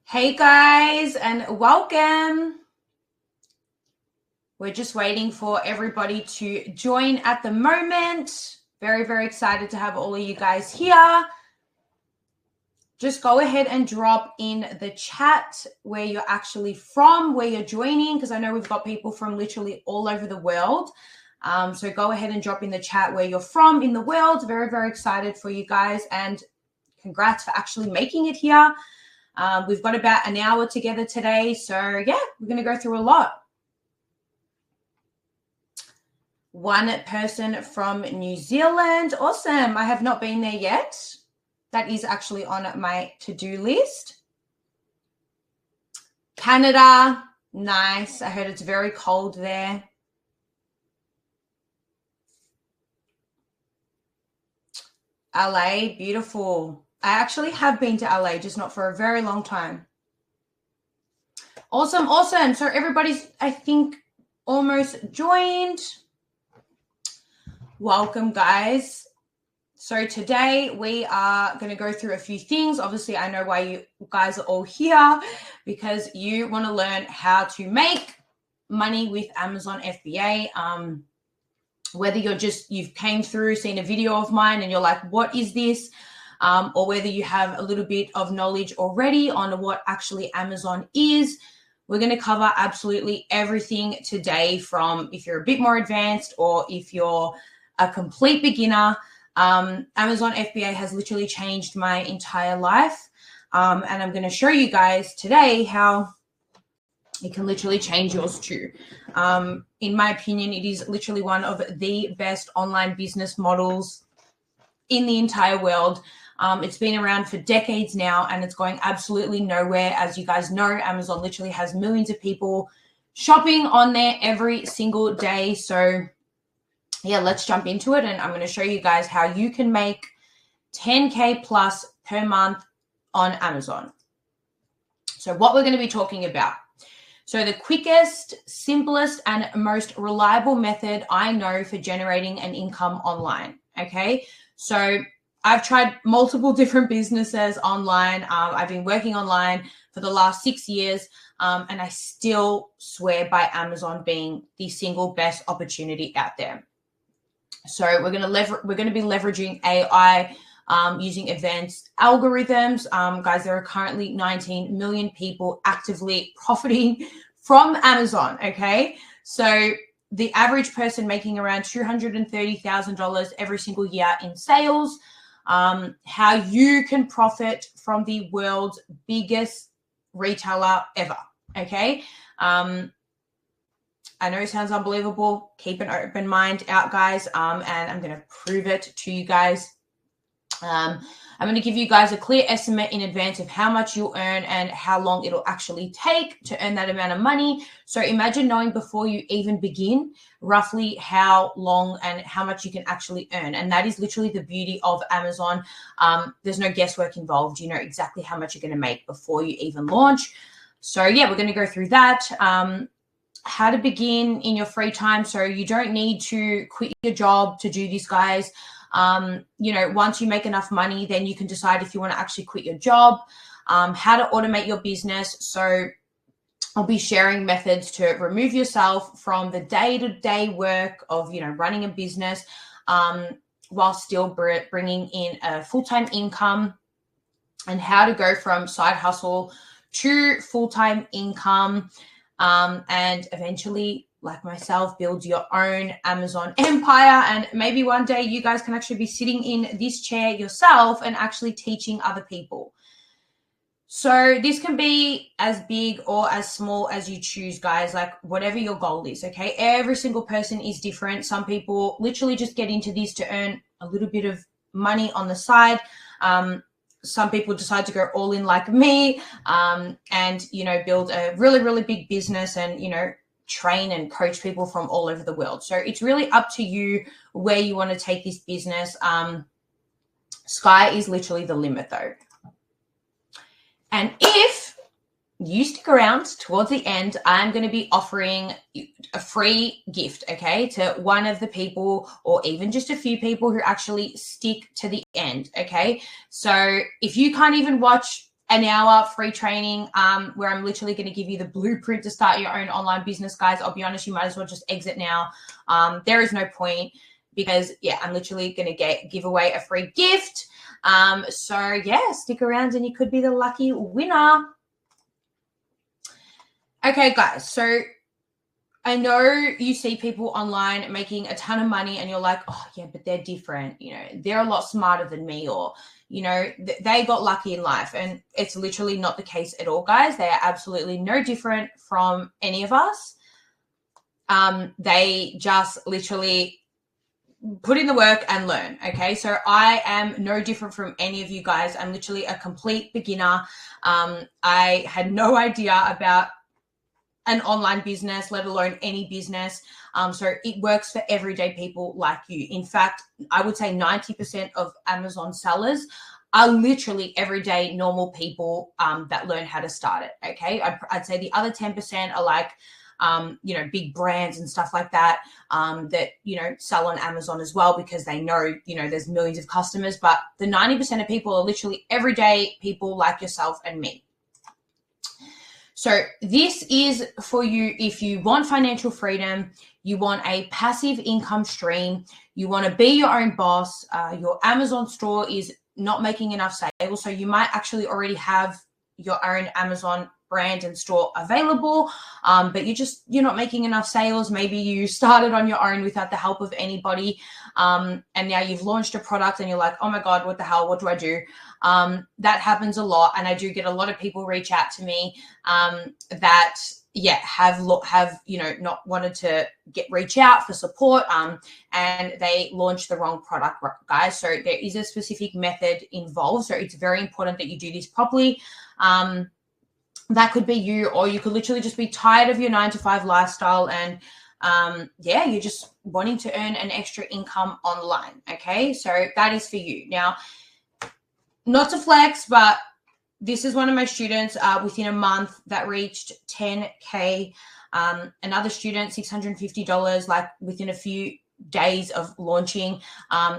Hey guys, and welcome. We're just waiting for everybody to join at the moment. Very, very excited to have all of you guys here. Just go ahead and drop in the chat where you're actually from, where you're joining, because I know we've got people from literally all over the world. So go ahead and drop in the chat where you're from in the world. Very, very excited for you guys, and congrats for actually making it here. We've got about an hour together today. So yeah, we're going to go through a lot. One person from New Zealand. Awesome. I have not been there yet. That is actually on my to-do list. Canada. Nice. I heard it's very cold there. LA. Beautiful. I actually have been to LA, just not for a very long time. Awesome, awesome. So everybody's, I think, almost joined. Welcome, guys. So today we are going to go through a few things. Obviously, I know why you guys are all here, because you want to learn how to make money with Amazon FBA. Whether you've came through, seen a video of mine and you're like, what is this? Or whether you have a little bit of knowledge already on what actually Amazon is. We're going to cover absolutely everything today, from if you're a bit more advanced or if you're a complete beginner. Amazon FBA has literally changed my entire life. And I'm going to show you guys today how it can literally change yours too. In my opinion, it is literally one of the best online business models in the entire world. It's been around for decades now, and it's going absolutely nowhere. As you guys know, Amazon literally has millions of people shopping on there every single day. So yeah, let's jump into it. And I'm going to show you guys how you can make 10K plus per month on Amazon. So what we're going to be talking about. So the quickest, simplest, and most reliable method I know for generating an income online. Okay. So I've tried multiple different businesses online. I've been working online for the last 6 years, and I still swear by Amazon being the single best opportunity out there. So we're going to be leveraging AI, using advanced algorithms. Guys, there are currently 19 million people actively profiting from Amazon. Okay, so the average person making around $230,000 every single year in sales. How you can profit from the world's biggest retailer ever. Okay. I know it sounds unbelievable. Keep an open mind out, guys. And I'm going to prove it to you guys. I'm going to give you guys a clear estimate in advance of how much you'll earn and how long it'll actually take to earn that amount of money. So imagine knowing before you even begin roughly how long and how much you can actually earn. And that is literally the beauty of Amazon. There's no guesswork involved. You know exactly how much you're going to make before you even launch. So yeah, we're going to go through that. How to begin in your free time. So you don't need to quit your job to do this, guys. Once you make enough money, then you can decide if you want to actually quit your job. How to automate your business. So I'll be sharing methods to remove yourself from the day-to-day work of, running a business, while still bringing in a full-time income, and how to go from side hustle to full-time income. And eventually, like myself, build your own Amazon empire. And maybe one day you guys can actually be sitting in this chair yourself and actually teaching other people. So this can be as big or as small as you choose, guys, like whatever your goal is. Okay. Every single person is different. Some people literally just get into this to earn a little bit of money on the side. Some people decide to go all in like me, and, build a really, really big business and, train and coach people from all over the world. So it's really up to you where you want to take this business. Sky is literally the limit though. And if you stick around towards the end, I'm going to be offering a free gift, okay, to one of the people, or even just a few people who actually stick to the end, okay? So if you can't even watch an hour free training where I'm literally going to give you the blueprint to start your own online business, guys. I'll be honest, you might as well just exit now. There is no point because, yeah, I'm literally going to give away a free gift. So, yeah, stick around and you could be the lucky winner. Okay, guys, so I know you see people online making a ton of money and you're like, oh, yeah, but they're different. You know, they're a lot smarter than me, or, you know, they got lucky in life. And it's literally not the case at all, guys. They are absolutely no different from any of us. They just literally put in the work and learn. Okay, so I am no different from any of you guys. I'm literally a complete beginner. I had no idea about an online business, let alone any business. So it works for everyday people like you. In fact, I would say 90% of Amazon sellers are literally everyday normal people that learn how to start it. Okay, I'd say the other 10% are like, you know, big brands and stuff like that, that, you know, sell on Amazon as well because they know, you know, there's millions of customers. But the 90% of people are literally everyday people like yourself and me. So this is for you if you want financial freedom, you want a passive income stream, you want to be your own boss, your Amazon store is not making enough sales, so you might actually already have your own Amazon brand and store available, but you're not making enough sales. Maybe you started on your own without the help of anybody, and now you've launched a product and you're like, oh my God, what the hell, what do I do? That happens a lot, and I do get a lot of people reach out to me that have you know, not wanted to reach out for support, and they launched the wrong product, guys. So there is a specific method involved, so it's very important that you do this properly. That could be you, or you could literally just be tired of your 9-to-5 lifestyle and you're just wanting to earn an extra income online. Okay, so that is for you. Now, not to flex, but this is one of my students within a month that reached 10K. Another student, $650, like within a few days of launching.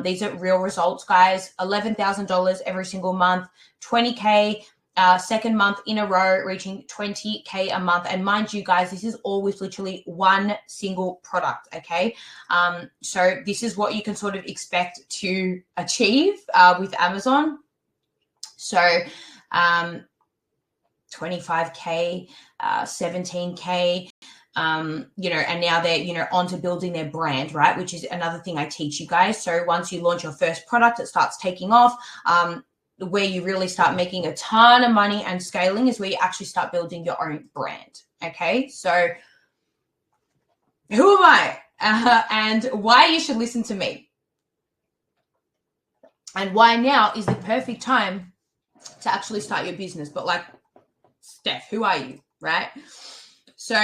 These are real results, guys. $11,000 every single month, 20K. Second month in a row, reaching 20K a month. And mind you, guys, this is all with literally one single product, okay? So this is what you can sort of expect to achieve with Amazon. So 25K, 17K, you know, and now they're, you know, onto building their brand, right? Which is another thing I teach you guys. So once you launch your first product, it starts taking off. Where you really start making a ton of money and scaling is where you actually start building your own brand. Okay, so who am I and why you should listen to me, and why now is the perfect time to actually start your business. But like, Steph, who are you, right? So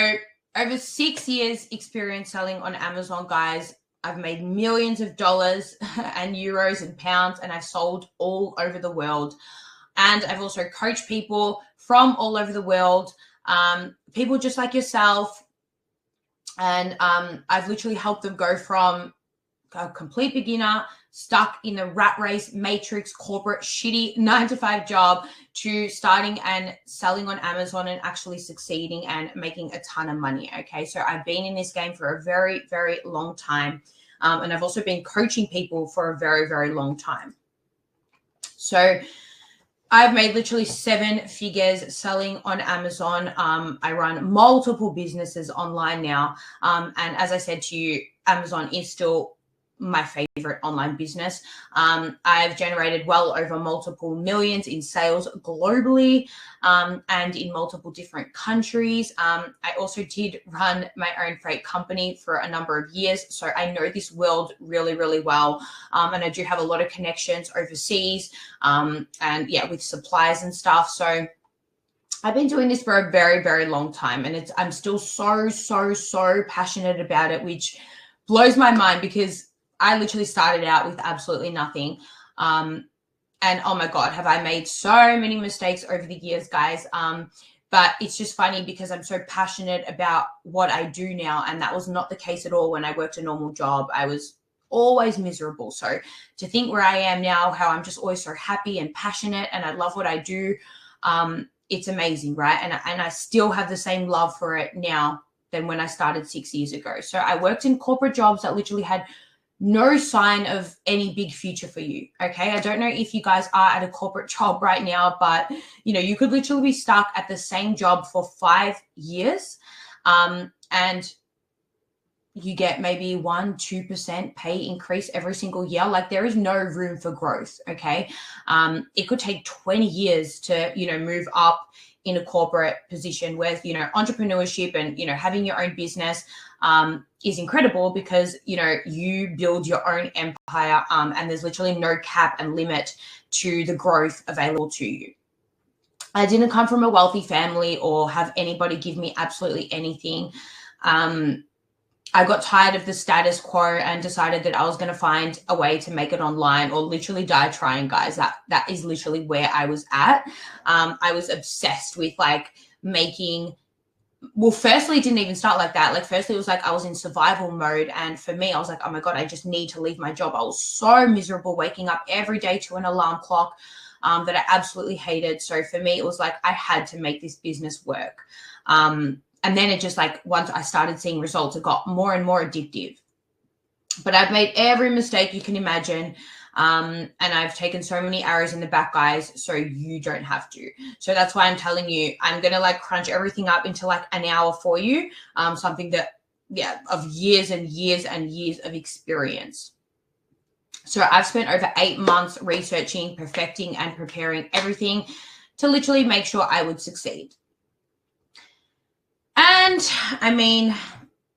over 6 years experience selling on Amazon, guys. I've made millions of dollars and euros and pounds, and I've sold all over the world. And I've also coached people from all over the world, people just like yourself. And I've literally helped them go from a complete beginner, stuck in the rat race, matrix, corporate, shitty 9-to-5 job, to starting and selling on Amazon and actually succeeding and making a ton of money. Okay, so I've been in this game for a very, very long time. And I've also been coaching people for a very, very long time. So I've made literally 7 figures selling on Amazon. I run multiple businesses online now. And as I said to you, Amazon is still my favorite online business. I've generated well over multiple millions in sales globally, and in multiple different countries. I also did run my own freight company for a number of years, so I know this world really, really well. And I do have a lot of connections overseas, and with suppliers and stuff. So I've been doing this for a very, very long time, and I'm still so passionate about it, which blows my mind because I literally started out with absolutely nothing. And oh my God, have I made so many mistakes over the years, guys. But it's just funny because I'm so passionate about what I do now. And that was not the case at all when I worked a normal job. I was always miserable. So to think where I am now, how I'm just always so happy and passionate and I love what I do, It's amazing, right? And I still have the same love for it now than when I started 6 years ago. So I worked in corporate jobs that literally had no sign of any big future for you. Okay. I don't know if you guys are at a corporate job right now, but you could literally be stuck at the same job for 5 years. And you get maybe 1-2% pay increase every single year. Like, there is no room for growth. Okay. It could take 20 years to, move up in a corporate position where, entrepreneurship and, having your own business is incredible because, you build your own empire and there's literally no cap and limit to the growth available to you. I didn't come from a wealthy family or have anybody give me absolutely anything. I got tired of the status quo and decided that I was going to find a way to make it online or literally die trying, guys. That is literally where I was at. I was obsessed with making, well, firstly, it didn't even start like that. Like, firstly, it was I was in survival mode. And for me, I was like, oh my God, I just need to leave my job. I was so miserable waking up every day to an alarm clock that I absolutely hated. So for me, it was I had to make this business work. And then it just once I started seeing results, it got more and more addictive. But I've made every mistake you can imagine. And I've taken so many arrows in the back, guys, so you don't have to. So that's why I'm telling you, I'm going to crunch everything up into an hour for you. Something that, of years and years and years of experience. So I've spent over 8 months researching, perfecting, and preparing everything to literally make sure I would succeed. And I mean,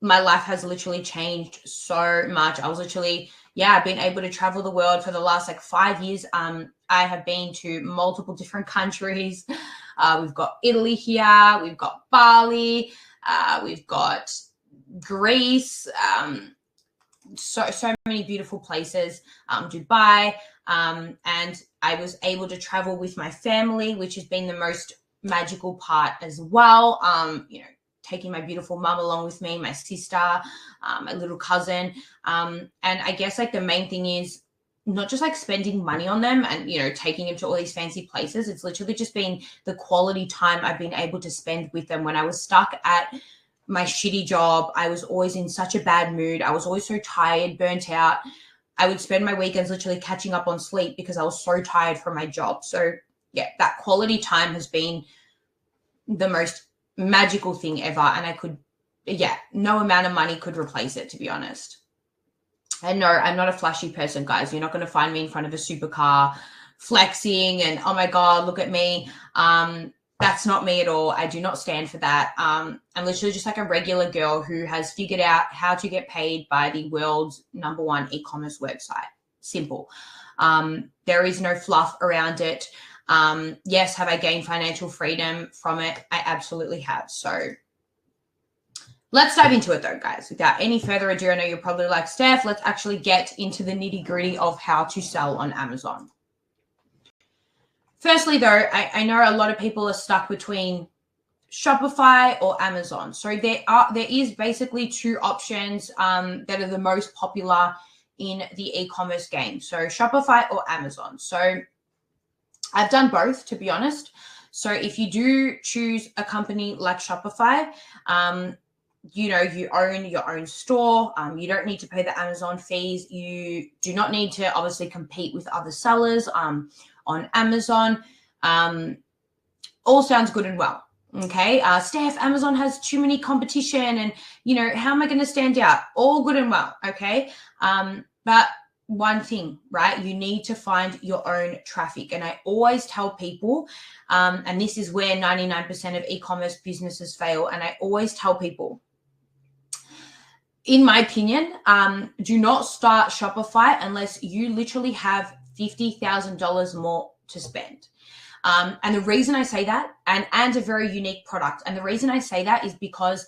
my life has literally changed so much. I was literally, I've been able to travel the world for the last 5 years. I have been to multiple different countries. We've got Italy here. We've got Bali. We've got Greece. So many beautiful places. Dubai. And I was able to travel with my family, which has been the most magical part as well. Taking my beautiful mum along with me, my sister, my little cousin. And I guess the main thing is not just spending money on them and, taking them to all these fancy places. It's literally just been the quality time I've been able to spend with them. When I was stuck at my shitty job, I was always in such a bad mood. I was always so tired, burnt out. I would spend my weekends literally catching up on sleep because I was so tired from my job. So that quality time has been the most magical thing ever. And I could, no amount of money could replace it, to be honest. And no, I'm not a flashy person, guys. You're not going to find me in front of a supercar flexing and, oh my God, look at me. That's not me at all. I do not stand for that. I'm literally just a regular girl who has figured out how to get paid by the world's #1 e-commerce website. Simple. There is no fluff around it. Yes, have I gained financial freedom from it? I absolutely have. So let's dive into it though, guys. Without any further ado, I know you're probably like, Steph, let's actually get into the nitty-gritty of how to sell on Amazon. Firstly, though, I know a lot of people are stuck between Shopify or Amazon. So there is basically 2 options that are the most popular in the e-commerce game. So Shopify or Amazon. So I've done both, to be honest. So if you do choose a company like Shopify, you own your own store. You don't need to pay the Amazon fees. You do not need to obviously compete with other sellers on Amazon. All sounds good and well. Okay. Steph, Amazon has too many competition and, how am I going to stand out? All good and well. Okay. But one thing, right? You need to find your own traffic. And I always tell people, and this is where 99% of e-commerce businesses fail. And I always tell people, in my opinion, do not start Shopify unless you literally have $50,000 more to spend. And the reason I say that, and a very unique product, and the reason I say that is because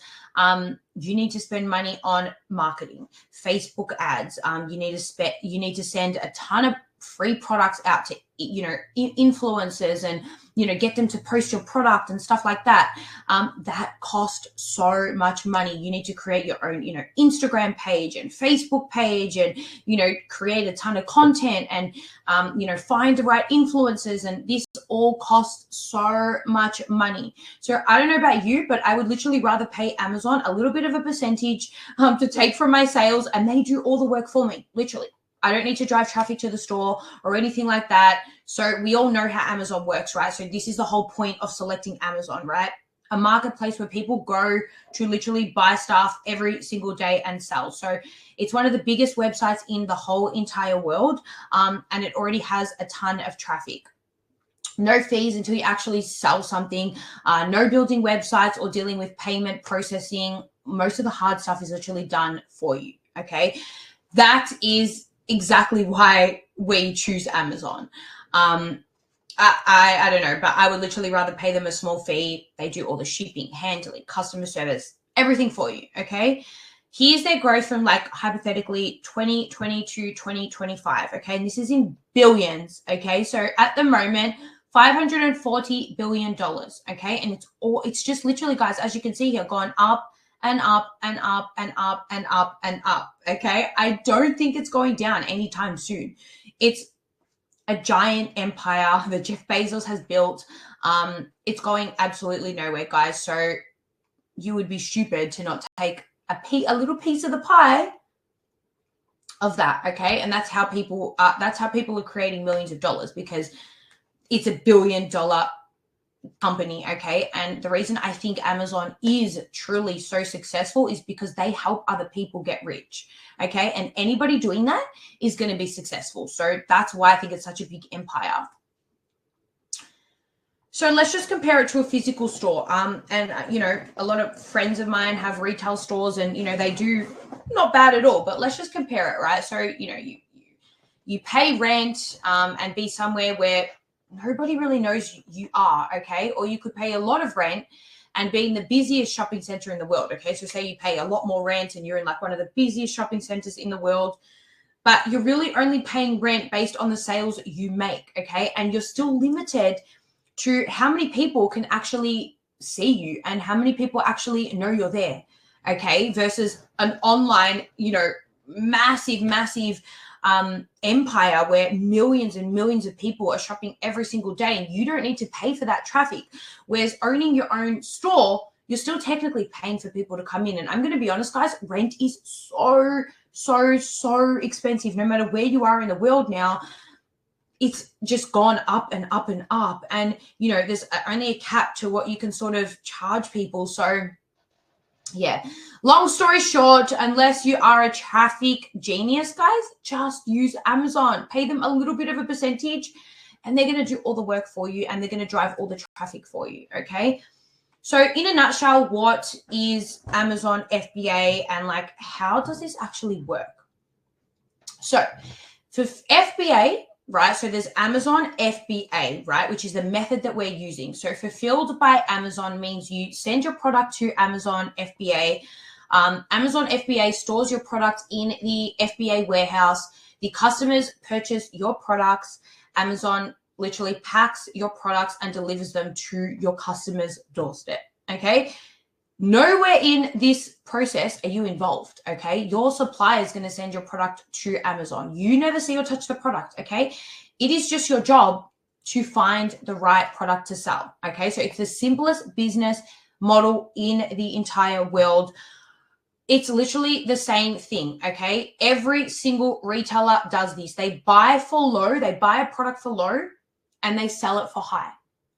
you need to spend money on marketing, Facebook ads. You need to send a ton of free products out to, influencers and, get them to post your product and stuff like that. That cost so much money. You need to create your own, Instagram page and Facebook page and, create a ton of content and, find the right influencers. And this all costs so much money. So I don't know about you, but I would literally rather pay Amazon a little bit of a percentage to take from my sales, and they do all the work for me, literally. I don't need to drive traffic to the store or anything like that. So we all know how Amazon works, right? So this is the whole point of selecting Amazon, right? A marketplace where people go to literally buy stuff every single day and sell. So it's one of the biggest websites in the whole entire world, and it already has a ton of traffic. No fees until you actually sell something, no building websites or dealing with payment processing. Most of the hard stuff is literally done for you, okay? That is exactly why we choose Amazon. I don't know, but I would literally rather pay them a small fee. They do all the shipping, handling, customer service, everything for you, okay? Here's their growth from hypothetically 2020 to 2025, okay? And this is in billions, okay? So at the moment, $540 billion, okay? And it's just literally, guys, as you can see here, gone up and up and up and up and up and up, okay? I don't think it's going down anytime soon. It's a giant empire that Jeff Bezos has built. It's going absolutely nowhere, guys. So you would be stupid to not take a little piece of the pie of that, okay? And that's how people are creating millions of dollars, because it's $1 billion company, okay? And the reason I think Amazon is truly so successful is because they help other people get rich, okay? And anybody doing that is going to be successful. So that's why I think it's such a big empire. So let's just compare it to a physical store. And a lot of friends of mine have retail stores, and they do not bad at all. But let's just compare it, right? So you pay rent and be somewhere where nobody really knows you are, okay? Or you could pay a lot of rent and be in the busiest shopping center in the world, okay? So say you pay a lot more rent and you're in one of the busiest shopping centers in the world, but you're really only paying rent based on the sales you make, okay? And you're still limited to how many people can actually see you and how many people actually know you're there, okay? Versus an online, massive empire where millions and millions of people are shopping every single day, and you don't need to pay for that traffic. Whereas owning your own store, you're still technically paying for people to come in. And I'm going to be honest, guys, rent is so expensive. No matter where you are in the world now, it's just gone up and up and up. And, there's only a cap to what you can sort of charge people. So yeah, long story short, unless you are a traffic genius, guys, just use Amazon. Pay them a little bit of a percentage, and they're going to do all the work for you, and they're going to drive all the traffic for you, okay? So in a nutshell, what is Amazon FBA, and how does this actually work? So for FBA, right, so there's Amazon FBA, right, which is the method that we're using. So fulfilled by Amazon means you send your product to Amazon FBA. Amazon FBA stores your product in the FBA warehouse. The customers purchase your products. Amazon literally packs your products and delivers them to your customer's doorstep, okay? Nowhere in this process are you involved, okay? Your supplier is going to send your product to Amazon. You never see or touch the product, okay? It is just your job to find the right product to sell, okay? So it's the simplest business model in the entire world. It's literally the same thing, okay? Every single retailer does this. They buy for low, they buy a product for low, and they sell it for high,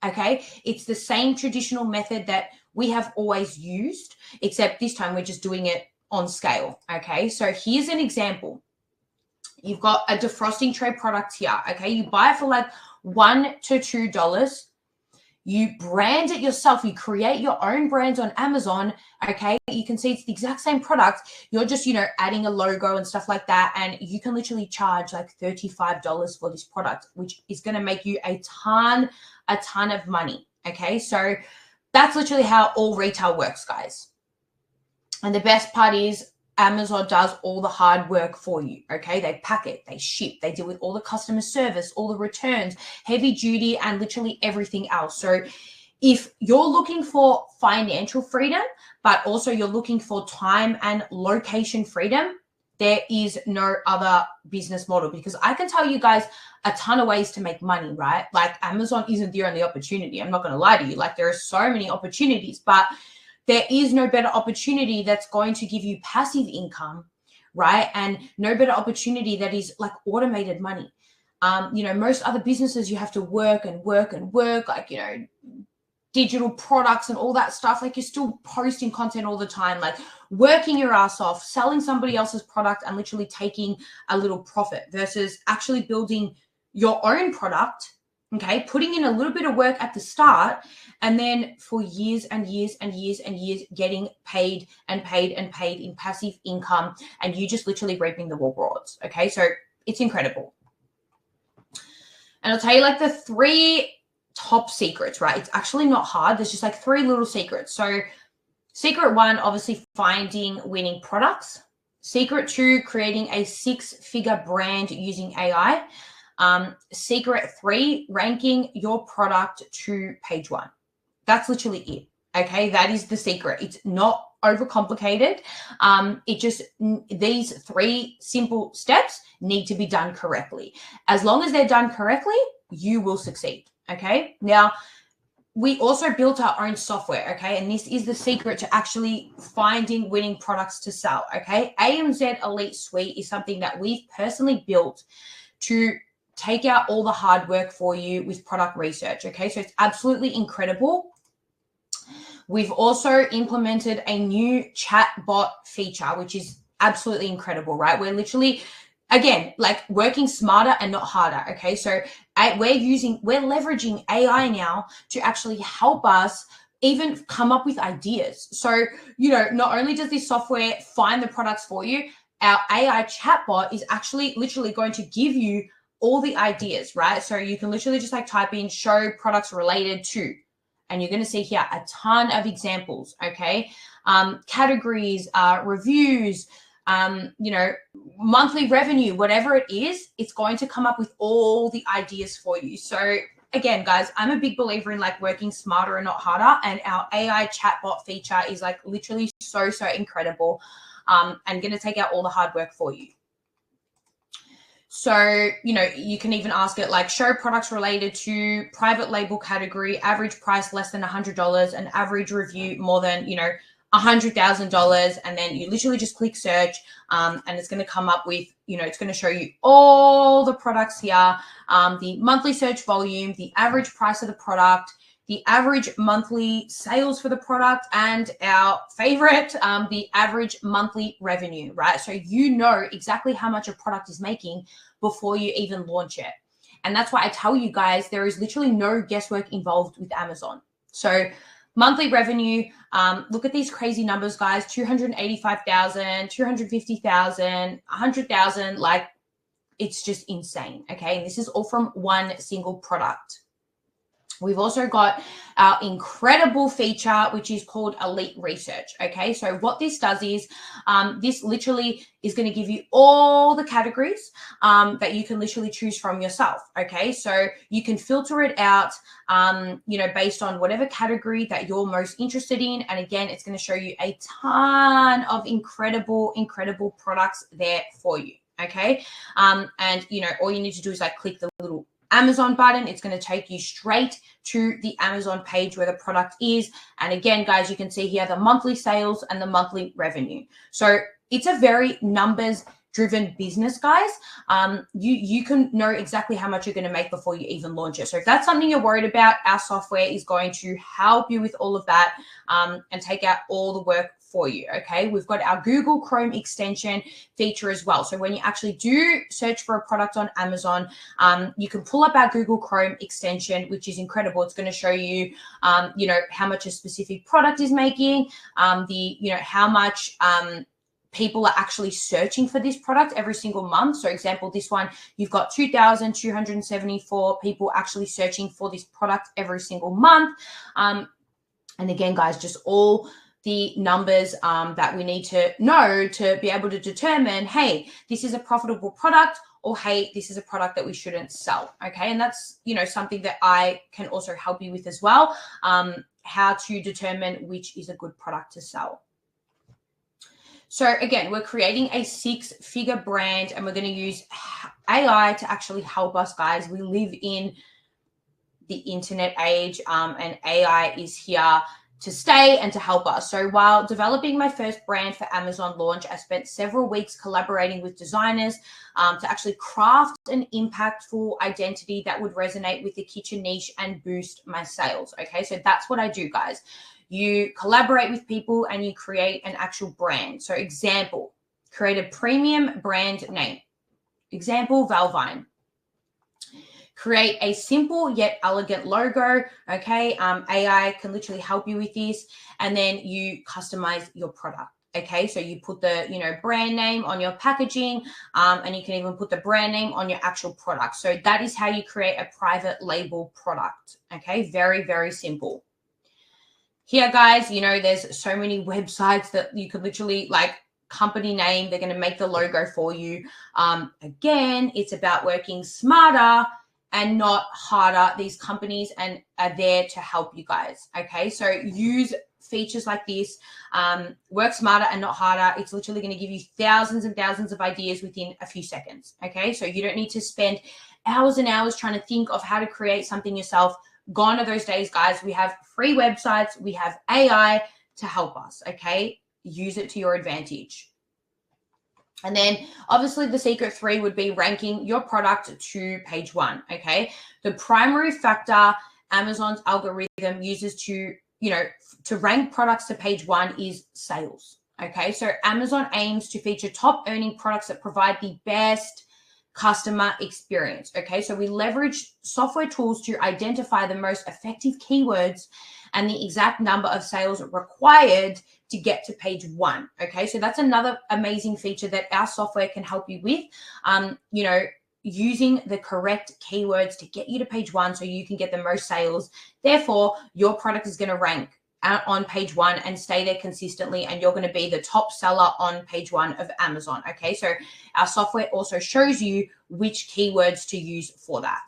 okay? It's the same traditional method that we have always used, except this time we're just doing it on scale, okay? So here's an example. You've got a defrosting tray product here, okay? You buy it for $1 to $2. You brand it yourself. You create your own brands on Amazon, okay? You can see it's the exact same product. You're just, adding a logo and stuff like that, and you can literally charge $35 for this product, which is going to make you a ton of money, okay? So that's literally how all retail works, guys. And the best part is Amazon does all the hard work for you, okay? They pack it, they ship, they deal with all the customer service, all the returns, heavy duty, and literally everything else. So if you're looking for financial freedom, but also you're looking for time and location freedom, there is no other business model, because I can tell you guys a ton of ways to make money, right? Like Amazon isn't the only opportunity. I'm not going to lie to you. Like there are so many opportunities, but there is no better opportunity that's going to give you passive income, right? And no better opportunity that is like automated money. Most other businesses, you have to work and work and work, like, digital products and all that stuff. Like you're still posting content all the time, like working your ass off, selling somebody else's product and literally taking a little profit, versus actually building your own product, okay, putting in a little bit of work at the start, and then for years and years and years and years getting paid and paid and paid in passive income, and you just literally reaping the rewards. Okay, so it's incredible. And I'll tell you like the 3 top secrets, right? It's actually not hard. There's just like 3 little secrets. So secret 1, obviously finding winning products. Secret 2, creating a 6-figure brand using AI. Secret 3, ranking your product to page 1. That's literally it. Okay, that is the secret. It's not overcomplicated. These 3 simple steps need to be done correctly. As long as they're done correctly, you will succeed. Okay, now we also built our own software. Okay, and this is the secret to actually finding winning products to sell. Okay, Amz Elite Suite is something that we've personally built to take out all the hard work for you with product research. Okay, so it's absolutely incredible. We've also implemented a new chat bot feature, which is absolutely incredible, right? We're literally, again, like working smarter and not harder. Okay, so we're leveraging AI now to actually help us even come up with ideas. So, not only does this software find the products for you, our AI chatbot is actually literally going to give you all the ideas, right? So you can literally just like type in show products related to, and you're going to see here a ton of examples. Okay, categories, reviews, monthly revenue, whatever it is, it's going to come up with all the ideas for you. So again, guys, I'm a big believer in like working smarter and not harder. And our AI chatbot feature is like literally so incredible, and going to take out all the hard work for you. So, you can even ask it like show products related to private label category, average price less than $100, an average review more than, $100,000. And then you literally just click search, and it's going to come up with, it's going to show you all the products here, the monthly search volume, the average price of the product, the average monthly sales for the product, and our favorite, the average monthly revenue, right? So you know exactly how much a product is making before you even launch it. And that's why I tell you guys, there is literally no guesswork involved with Amazon. So monthly revenue, look at these crazy numbers, guys, 285,000, 250,000, 100,000, like it's just insane, okay? And this is all from one single product. We've also got our incredible feature, which is called Elite Research. Okay, so what this does is this literally is going to give you all the categories that you can literally choose from yourself. Okay, so you can filter it out, based on whatever category that you're most interested in. And again, it's going to show you a ton of incredible products there for you. Okay, and all you need to do is like click the little Amazon button. It's going to take you straight to the Amazon page where the product is. And again, guys, you can see here the monthly sales and the monthly revenue. So it's a very numbers driven business, guys. You can know exactly how much you're going to make before you even launch it. So if that's something you're worried about, our software is going to help you with all of that, and take out all the work for you. Okay, we've got our Google Chrome extension feature as well. So when you actually do search for a product on Amazon, you can pull up our Google Chrome extension, which is incredible. It's going to show you, how much a specific product is making, how much people are actually searching for this product every single month. So example, this one, you've got 2,274 people actually searching for this product every single month. And again, guys, just all the numbers that we need to know to be able to determine, hey, this is a profitable product, or hey, this is a product that we shouldn't sell. Okay. And that's, something that I can also help you with as well. How to determine which is a good product to sell. So again, we're creating a 6-figure brand, and we're going to use AI to actually help us, guys. We live in the internet age, and AI is here to stay and to help us. So while developing my first brand for Amazon launch, I spent several weeks collaborating with designers to actually craft an impactful identity that would resonate with the kitchen niche and boost my sales. Okay, so that's what I do, guys. You collaborate with people and you create an actual brand. So example, create a premium brand name. Example, Valvine. Create a simple yet elegant logo. Okay, AI can literally help you with this, and then you customize your product. Okay, so you put the brand name on your packaging, and you can even put the brand name on your actual product. So that is how you create a private label product. Okay, very, very simple. Here, guys, there's so many websites that you could literally company name. They're going to make the logo for you. Again, it's about working smarter and not harder. These companies are there to help you guys. Okay, so use features like this. Work smarter and not harder. It's literally going to give you thousands and thousands of ideas within a few seconds. Okay, so you don't need to spend hours and hours trying to think of how to create something yourself. Gone are those days, guys. We have free websites. We have AI to help us. Okay, use it to your advantage. And then obviously the secret 3 would be ranking your product to page 1. Okay, the primary factor Amazon's algorithm uses to rank products to page 1 is sales. Okay, so Amazon aims to feature top earning products that provide the best customer experience. Okay, so we leverage software tools to identify the most effective keywords and the exact number of sales required to get to page 1. Okay, so that's another amazing feature that our software can help you with. Using the correct keywords to get you to page 1 so you can get the most sales. Therefore, your product is going to rank on page 1 and stay there consistently, and you're going to be the top seller on page 1 of Amazon. Okay, so our software also shows you which keywords to use for that.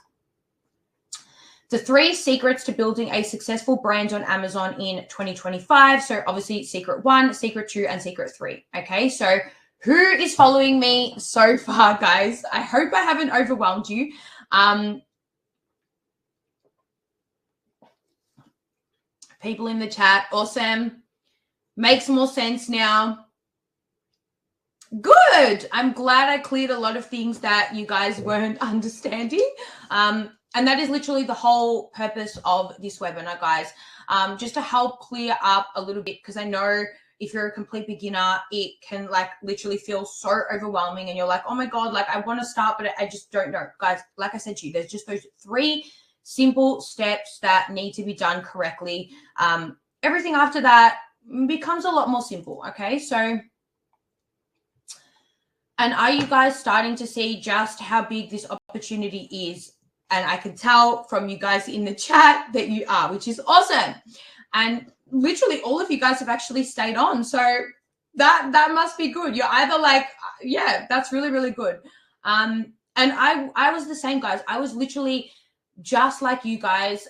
The 3 secrets to building a successful brand on Amazon in 2025. So obviously secret 1, secret 2, and secret 3. Okay, so who is following me so far, guys? I hope I haven't overwhelmed you. People in the chat, awesome. Makes more sense now. Good. I'm glad I cleared a lot of things that you guys weren't understanding. And that is literally the whole purpose of this webinar, guys. Just to help clear up a little bit, because I know if you're a complete beginner, it can literally feel so overwhelming, and you're like, oh my God, I want to start, but I just don't know. Guys, like I said to you, there's just those 3 simple steps that need to be done correctly. Everything after that becomes a lot more simple. Okay, so, and are you guys starting to see just how big this opportunity is? And I can tell from you guys in the chat that you are, which is awesome. And literally all of you guys have actually stayed on. So that must be good. You're either yeah, that's really, really good. And I was the same, guys. I was literally just like you guys,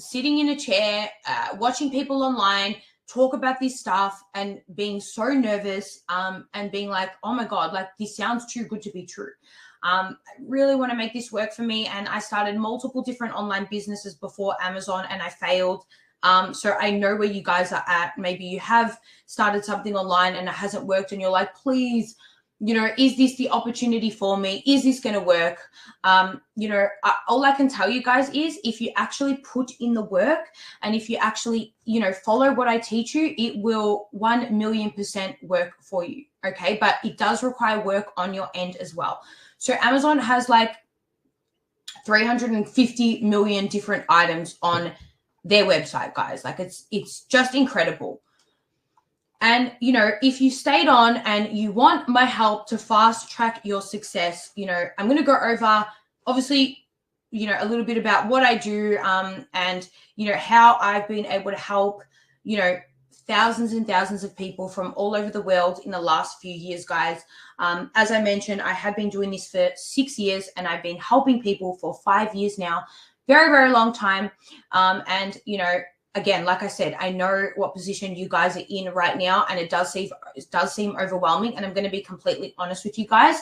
sitting in a chair, watching people online talk about this stuff and being so nervous, and being like, oh my God, this sounds too good to be true. I really want to make this work for me. And I started multiple different online businesses before Amazon, and I failed. So I know where you guys are at. Maybe you have started something online and it hasn't worked, and you're like, please, is this the opportunity for me? Is this going to work? All I can tell you guys is if you actually put in the work, and if you actually, follow what I teach you, it will 1,000,000% work for you. Okay. But it does require work on your end as well. So Amazon has 350 million different items on their website, guys. It's just incredible. And, if you stayed on and you want my help to fast track your success, I'm going to go over, obviously, a little bit about what I do, and, how I've been able to help, thousands and thousands of people from all over the world in the last few years, guys. As I mentioned, I have been doing this for 6 years, and I've been helping people for 5 years now. Very, very long time. And, you know, again, like I said, I know what position you guys are in right now, and it does seem overwhelming. And I'm going to be completely honest with you guys.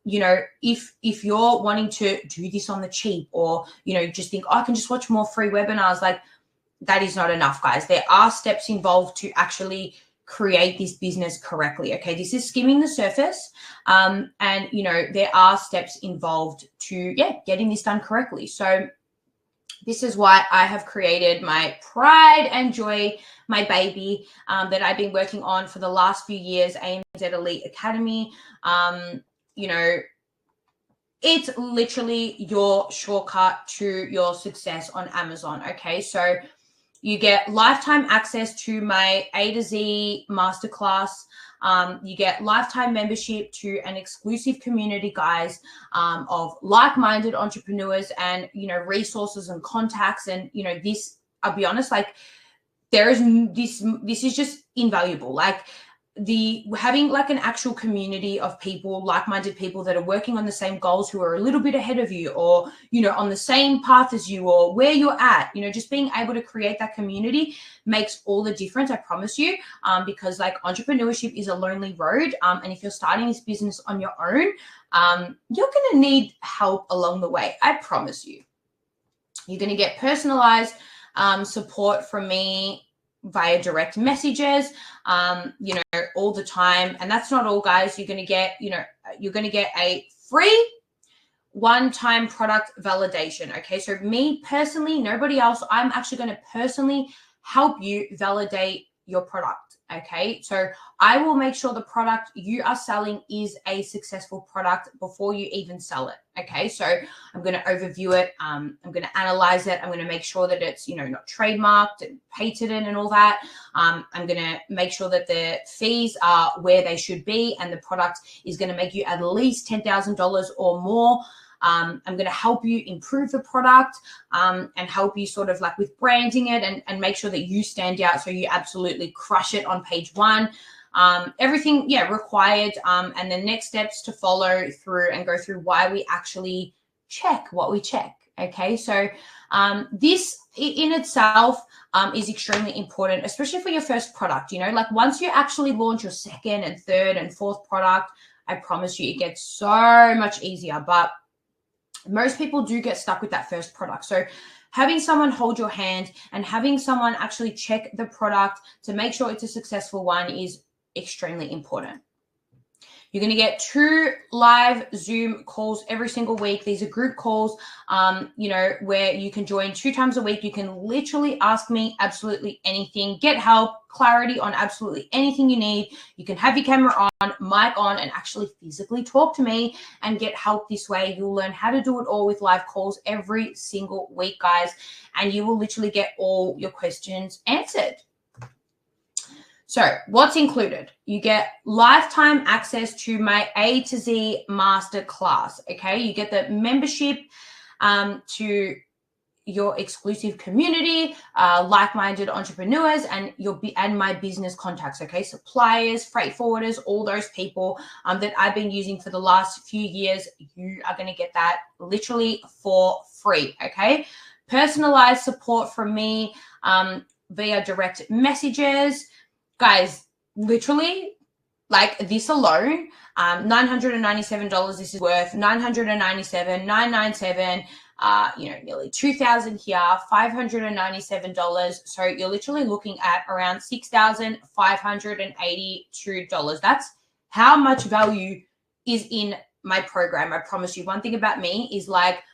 You know, if you're wanting to do this on the cheap, or, you know, just think, oh, I can just watch more free webinars, like, that is not enough, guys. There are steps involved to actually create this business correctly. Okay, this is skimming the surface. And, you know, there are steps involved to, getting this done correctly. So this is why I have created my pride and joy, my baby, that I've been working on for the last few years, Amz Elite Academy. You know, it's literally your shortcut to your success on Amazon. Okay, so you get lifetime access to my A to Z masterclass. You get lifetime membership to an exclusive community, guys, of like-minded entrepreneurs, and, you know, resources and contacts. And, you know, this, I'll be honest, like, there is this is just invaluable. Like, having like an actual community of people, like-minded people that are working on the same goals, who are a little bit ahead of you, or, you know, on the same path as you, or where you're at, you know, just being able to create that community makes all the difference, I promise you. Because, like, entrepreneurship is a lonely road. And if you're starting this business on your own, you're going to need help along the way. I promise you. You're going to get personalized support from me via direct messages, you know, all the time. And that's not all, guys. You're going to get, you know, a free one-time product validation. Okay, so me personally, nobody else, I'm actually going to personally help you validate your product. Okay, so I will make sure the product you are selling is a successful product before you even sell it. Okay, so I'm going to overview it. I'm going to analyze it. I'm going to make sure that it's, you know, not trademarked and patented and all that. I'm going to make sure that the fees are where they should be, and the product is going to make you at least $10,000 or more. I'm going to help you improve the product, and help you sort of like with branding it, and make sure that you stand out, so you absolutely crush it on page one. Everything, required. And the next steps to follow through and go through why we actually check what we check. Okay, so this in itself is extremely important, especially for your first product. You know, like, once you actually launch your second and third and fourth product, I promise you it gets so much easier. But most people do get stuck with that first product. So having someone hold your hand and having someone actually check the product to make sure it's a successful one is extremely important. You're going to get 2 live Zoom calls every single week. These are group calls, you know, where you can join 2 times a week. You can literally ask me absolutely anything, get help, clarity on absolutely anything you need. You can have your camera on, mic on, and actually physically talk to me and get help this way. You'll learn how to do it all with live calls every single week, guys, and you will literally get all your questions answered. So what's included? You get lifetime access to my A to Z masterclass. Okay, you get the membership to your exclusive community, like-minded entrepreneurs, and my business contacts. Okay, suppliers, freight forwarders, all those people that I've been using for the last few years. You are going to get that literally for free. Okay, personalized support from me via direct messages. Guys, literally, like, this alone, $997, this is worth $997, $997, you know, nearly $2,000 here, $597. So you're literally looking at around $6,582. That's how much value is in my program. I promise you. One thing about me is, like,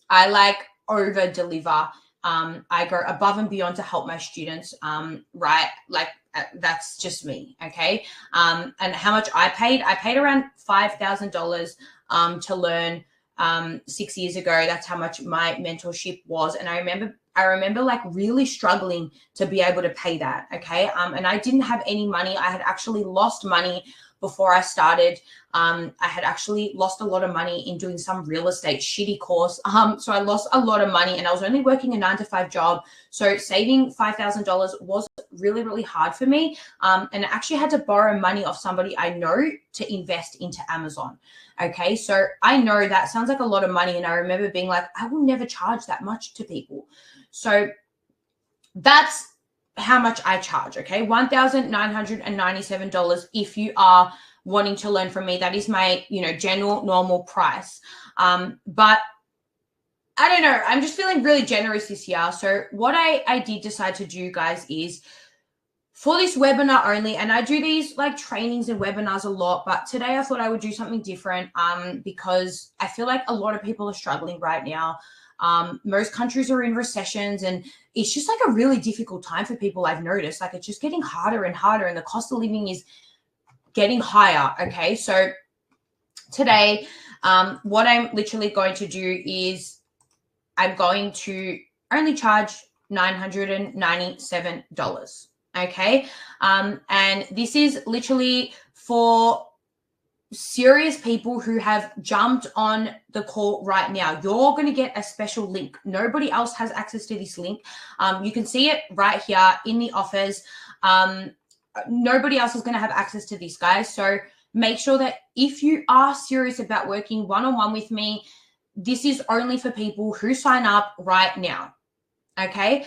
I like over deliver. I go above and beyond to help my students, right? Like, that's just me, okay? And how much I paid around $5,000 to learn 6 years ago. That's how much my mentorship was. And I remember like really struggling to be able to pay that, okay? And I didn't have any money. I had actually lost money before I started. I had actually lost a lot of money in doing some real estate shitty course. So I lost a lot of money and I was only working a 9-to-5 job. So saving $5,000 was really, really hard for me. And I actually had to borrow money off somebody I know to invest into Amazon. Okay, so I know that sounds like a lot of money. And I remember being like, I will never charge that much to people. So that's how much I charge, okay? $1,997 if you are wanting to learn from me. That is my, general normal price. But I don't know. I'm just feeling really generous this year. So what I did decide to do, guys, is for this webinar only, and I do these like trainings and webinars a lot, but today I thought I would do something different because I feel like a lot of people are struggling right now. Most countries are in recessions and it's just like a really difficult time for people. I've noticed like it's just getting harder and harder and the cost of living is getting higher. Okay. So today, what I'm literally going to do is I'm going to only charge $997. Okay. And this is literally for serious people who have jumped on the call right now. You're going to get a special link. Nobody else has access to this link. You can see it right here in the offers. Nobody else is going to have access to this, guys. So make sure that if you are serious about working one-on-one with me, this is only for people who sign up right now. Okay.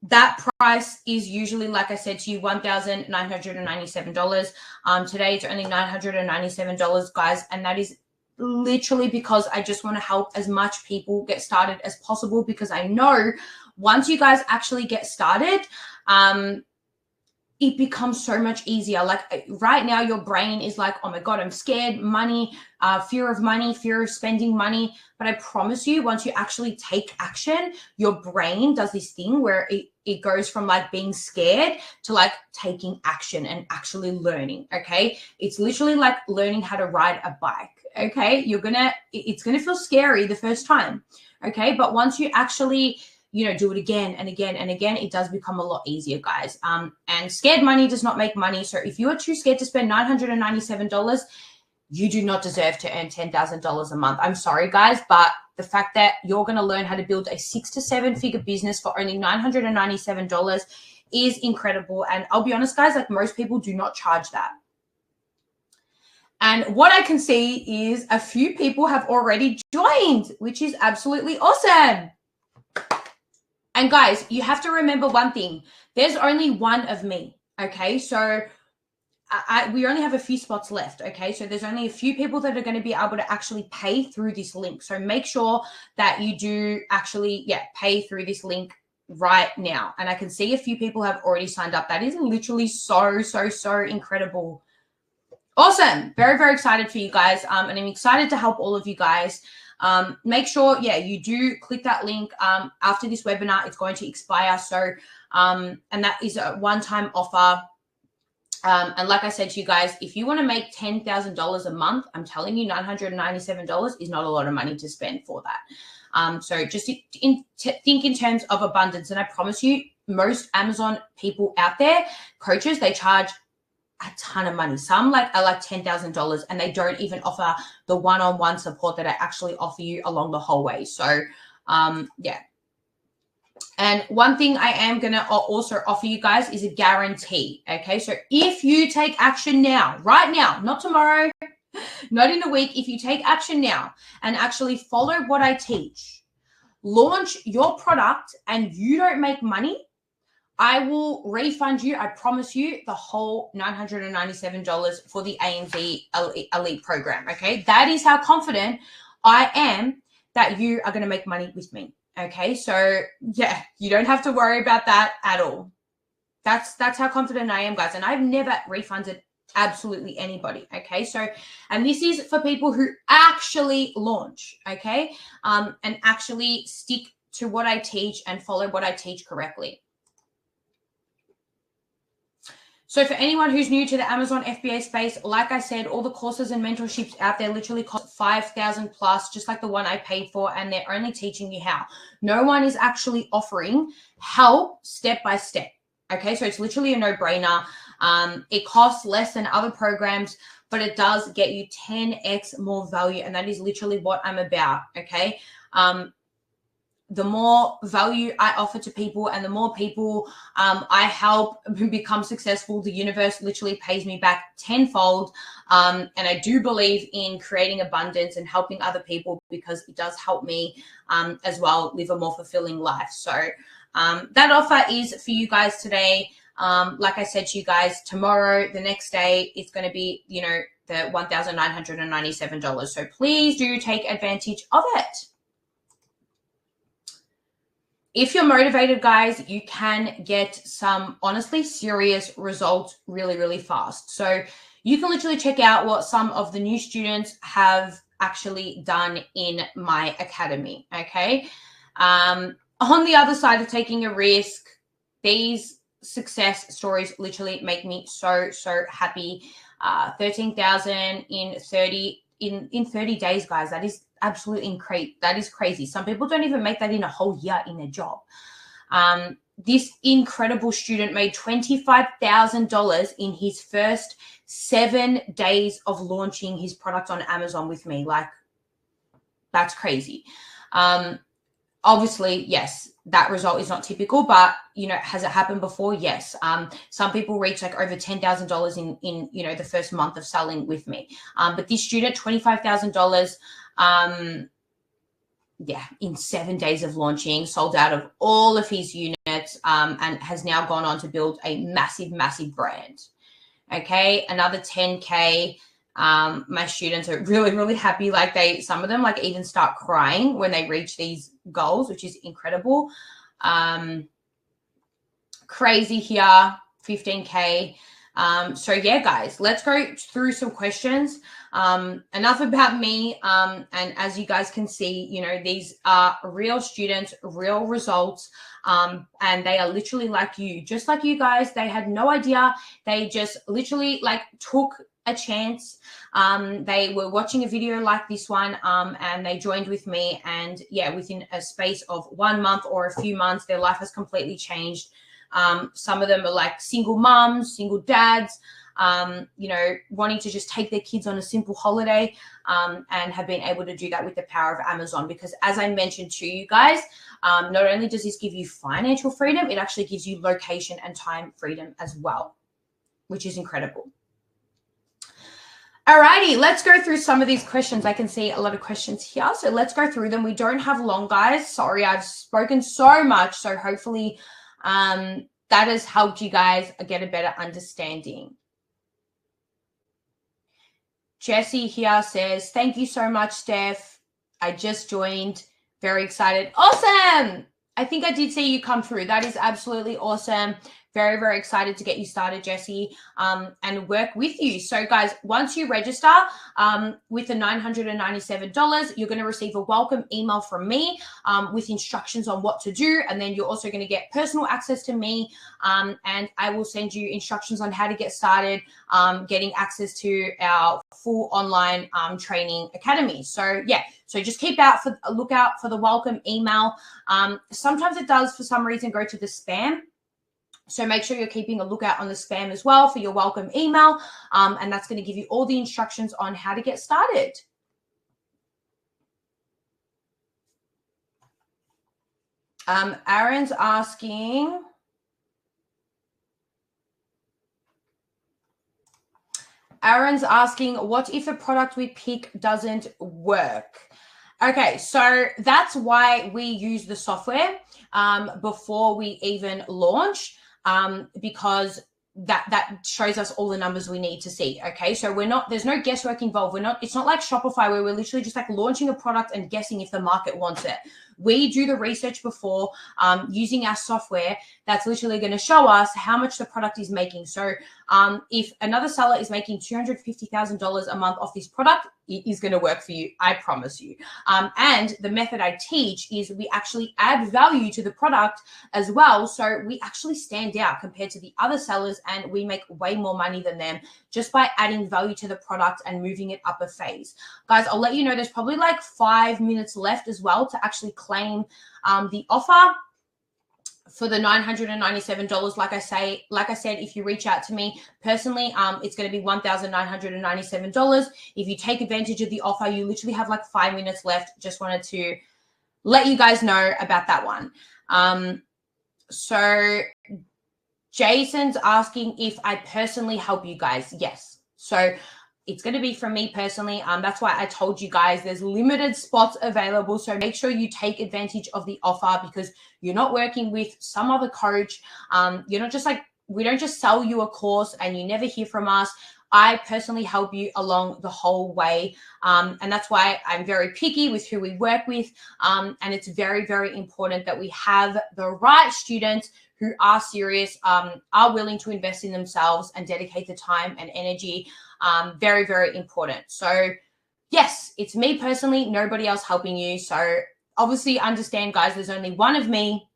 That price is usually, like I said to you, $1,997. Today it's only $997, guys. And that is literally because I just want to help as much people get started as possible, because I know once you guys actually get started, it becomes so much easier. Like right now, your brain is like, oh my God, I'm scared, money, fear of spending money. But I promise you, once you actually take action, your brain does this thing where it goes from like being scared to like taking action and actually learning. Okay. It's literally like learning how to ride a bike. Okay. It's going to feel scary the first time. Okay. But once you actually do it again and again and again, it does become a lot easier, guys. And scared money does not make money. So if you are too scared to spend $997, you do not deserve to earn $10,000 a month. I'm sorry, guys, but the fact that you're going to learn how to build a 6 to 7 figure business for only $997 is incredible. And I'll be honest, guys, like most people do not charge that. And what I can see is a few people have already joined, which is absolutely awesome. And guys, you have to remember one thing. There's only one of me, okay? So we only have a few spots left, okay? So there's only a few people that are going to be able to actually pay through this link. So make sure that you do actually, pay through this link right now. And I can see a few people have already signed up. That is literally so incredible. Awesome. Very, very excited for you guys. And I'm excited to help all of you guys. Make sure, you do click that link. After this webinar, it's going to expire. So, and that is a one-time offer. And like I said to you guys, if you want to make $10,000 a month, I'm telling you, $997 is not a lot of money to spend for that. So just think in terms of abundance. And I promise you, most Amazon people out there, coaches, they charge a ton of money. Some are like $10,000 and they don't even offer the one-on-one support that I actually offer you along the whole way. So, And one thing I am going to also offer you guys is a guarantee. Okay. So if you take action now, right now, not tomorrow, not in a week, if you take action now and actually follow what I teach, launch your product and you don't make money, I will refund you, I promise you, the whole $997 for the Amz Elite program, okay? That is how confident I am that you are going to make money with me, okay? So, you don't have to worry about that at all. That's how confident I am, guys, and I've never refunded absolutely anybody, okay? So, and this is for people who actually launch, okay? And actually stick to what I teach and follow what I teach correctly. So for anyone who's new to the Amazon FBA space, like I said, all the courses and mentorships out there literally cost $5,000 plus, just like the one I paid for, and they're only teaching you how. No one is actually offering help step by step. Okay, so it's literally a no-brainer. It costs less than other programs, but it does get you 10x more value. And that is literally what I'm about, okay? The more value I offer to people and the more people I help become successful, the universe literally pays me back tenfold. And I do believe in creating abundance and helping other people because it does help me as well live a more fulfilling life. So that offer is for you guys today. Like I said to you guys, tomorrow, the next day, it's going to be, you know, the $1,997. So please do take advantage of it. If you're motivated, guys, you can get some honestly serious results really, really fast. So you can literally check out what some of the new students have actually done in my academy, okay? On the other side of taking a risk, these success stories literally make me so, so happy. 13,000 in 30 days, guys. That is absolutely that is crazy. Some people don't even make that in a whole year in their job. This incredible student made $25,000 in his first 7 days of launching his product on Amazon with me. Like, that's crazy. Obviously, yes, that result is not typical, but, you know, has it happened before? Yes. Some people reach like over $10,000 in, you know, the first month of selling with me. But this student, $25,000, in 7 days of launching, sold out of all of his units, and has now gone on to build a massive, massive brand. Okay. Another 10K. My students are really, really happy. Like some of them like even start crying when they reach these goals, which is incredible. Crazy here, 15K. So yeah, guys, let's go through some questions. Enough about me. And as you guys can see, you know, these are real students, real results. And they are literally like you, just like you guys. They had no idea. They just literally like took a chance. They were watching a video like this one, and they joined with me, and yeah, within a space of 1 month or a few months, their life has completely changed. Some of them are like single moms, single dads, you know, wanting to just take their kids on a simple holiday, and have been able to do that with the power of Amazon. Because as I mentioned to you guys, not only does this give you financial freedom, it actually gives you location and time freedom as well, which is incredible. Alrighty, let's go through some of these questions. I can see a lot of questions here, so let's go through them. We don't have long, guys. Sorry, I've spoken so much, so hopefully that has helped you guys get a better understanding. Jessie here says, thank you so much, Steph. I just joined. Very excited. Awesome. I think I did see you come through. That is absolutely awesome. Very, very excited to get you started, Jessie, and work with you. So, guys, once you register with the $997, you're going to receive a welcome email from me with instructions on what to do. And then you're also going to get personal access to me, and I will send you instructions on how to get started getting access to our full online training academy. So, yeah. So just keep a lookout for the welcome email. Sometimes it does, for some reason, go to the spam. So make sure you're keeping a lookout on the spam as well for your welcome email. And that's going to give you all the instructions on how to get started. Aaron's asking, what if a product we pick doesn't work? Okay, so that's why we use the software before we even launch, because that shows us all the numbers we need to see. Okay, so there's no guesswork involved. It's not like Shopify where we're literally just like launching a product and guessing if the market wants it. We do the research before using our software that's literally going to show us how much the product is making. So if another seller is making $250,000 a month off this product, it is going to work for you. I promise you. And the method I teach is we actually add value to the product as well. So we actually stand out compared to the other sellers, and we make way more money than them just by adding value to the product and moving it up a phase. Guys, I'll let you know there's probably like 5 minutes left as well to actually claim the offer. for the $997, like I said, if you reach out to me personally, it's going to be $1,997. If you take advantage of the offer, you literally have like 5 minutes left. Just wanted to let you guys know about that one. So Jason's asking if I personally help you guys. Yes. So it's going to be from me personally. That's why I told you guys there's limited spots available. So make sure you take advantage of the offer, because you're not working with some other coach. You're not just like, we don't just sell you a course and you never hear from us. I personally help you along the whole way. And that's why I'm very picky with who we work with. And it's very, very important that we have the right students who are serious, are willing to invest in themselves and dedicate the time and energy. Very, very important. So yes, it's me personally, nobody else helping you. So obviously understand, guys, there's only one of me.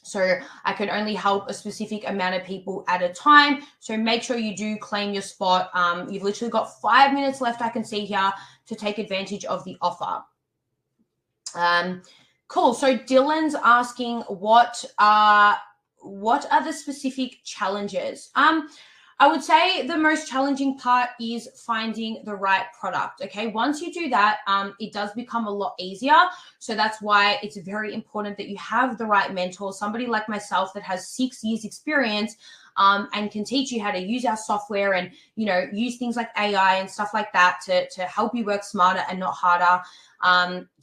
So I can only help a specific amount of people at a time. So make sure you do claim your spot. You've literally got 5 minutes left, I can see here, to take advantage of the offer. Cool. So Dylan's asking what are the specific challenges? I would say the most challenging part is finding the right product. Okay. Once you do that, it does become a lot easier. So that's why it's very important that you have the right mentor, somebody like myself that has 6 years experience, and can teach you how to use our software and, use things like AI and stuff like that to help you work smarter and not harder,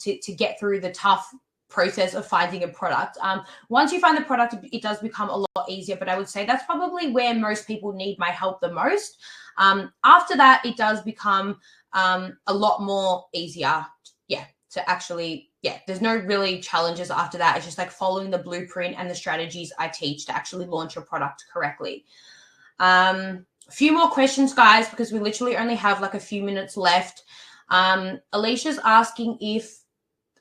to get through the tough process of finding a product. Once you find the product, it does become a lot easier, but I would say that's probably where most people need my help the most. After that, it does become a lot more easier. To actually, there's no really challenges after that. It's just like following the blueprint and the strategies I teach to actually launch your product correctly. A few more questions, guys, because we literally only have like a few minutes left. Alicia's asking if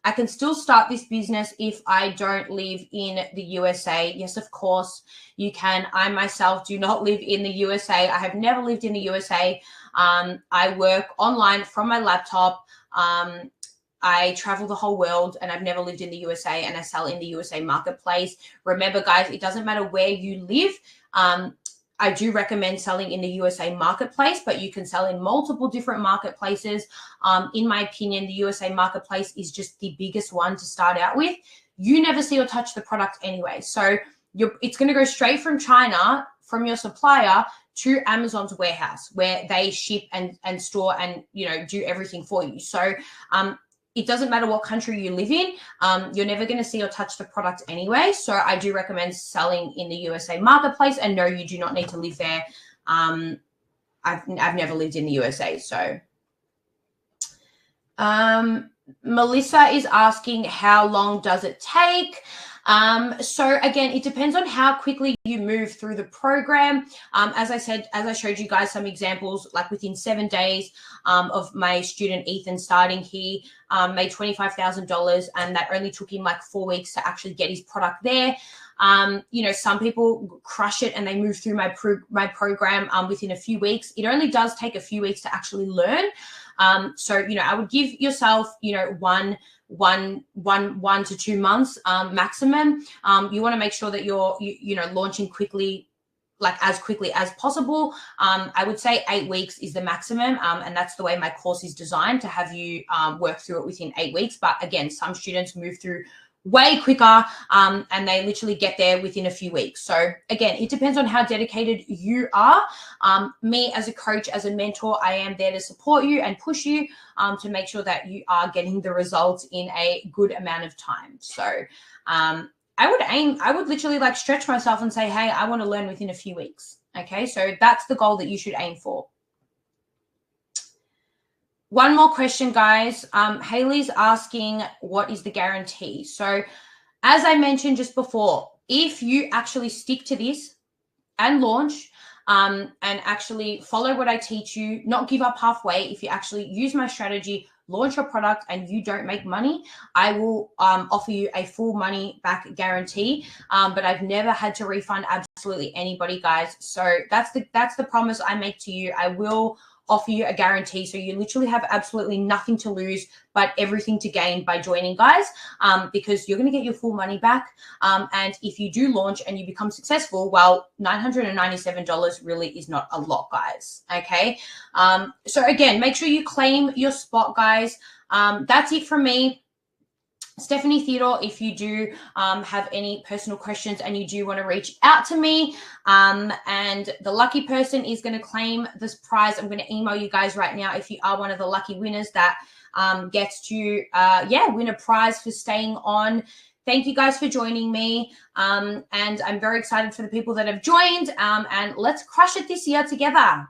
I can still start this business if I don't live in the USA. Yes, of course you can. I myself do not live in the USA. I have never lived in the USA. I work online from my laptop. I travel the whole world, and I've never lived in the USA, and I sell in the USA marketplace. Remember, guys, it doesn't matter where you live. I do recommend selling in the USA marketplace, but you can sell in multiple different marketplaces. In my opinion, the USA marketplace is just the biggest one to start out with. You never see or touch the product anyway. So it's going to go straight from China, from your supplier, to Amazon's warehouse, where they ship and store and, do everything for you. So it doesn't matter what country you live in. You're never going to see or touch the product anyway. So I do recommend selling in the USA marketplace. And no, you do not need to live there. I've never lived in the USA. So Melissa is asking, how long does it take? So again, it depends on how quickly you move through the program. As I showed you guys some examples, like within 7 days of my student Ethan starting, he made $25,000, and that only took him like 4 weeks to actually get his product there. Some people crush it and they move through my program within a few weeks. It only does take a few weeks to actually learn. So I would give yourself, 1 to 2 months maximum. You want to make sure that you're launching quickly, like as quickly as possible. I would say 8 weeks is the maximum, and that's the way my course is designed, to have you work through it within 8 weeks. But again, some students move through way quicker, and they literally get there within a few weeks. So again, it depends on how dedicated you are. Me as a coach, as a mentor, I am there to support you and push you to make sure that you are getting the results in a good amount of time. So I would literally like stretch myself and say, hey, I want to learn within a few weeks. Okay, so that's the goal that you should aim for. One more question, guys. Haley's asking, what is the guarantee? So as I mentioned just before, if you actually stick to this and launch and actually follow what I teach you, not give up halfway, if you actually use my strategy, launch your product, and you don't make money, I will offer you a full money back guarantee. But I've never had to refund absolutely anybody, guys. So that's the promise I make to you. I will offer you a guarantee. So you literally have absolutely nothing to lose, but everything to gain by joining, guys, because you're going to get your full money back. And if you do launch and you become successful, well, $997 really is not a lot, guys. Okay. So again, make sure you claim your spot, guys. That's it from me. Stephanie Theodore, if you do have any personal questions and you do want to reach out to me, and the lucky person is going to claim this prize. I'm going to email you guys right now if you are one of the lucky winners that gets to, win a prize for staying on. Thank you guys for joining me. And I'm very excited for the people that have joined, and let's crush it this year together.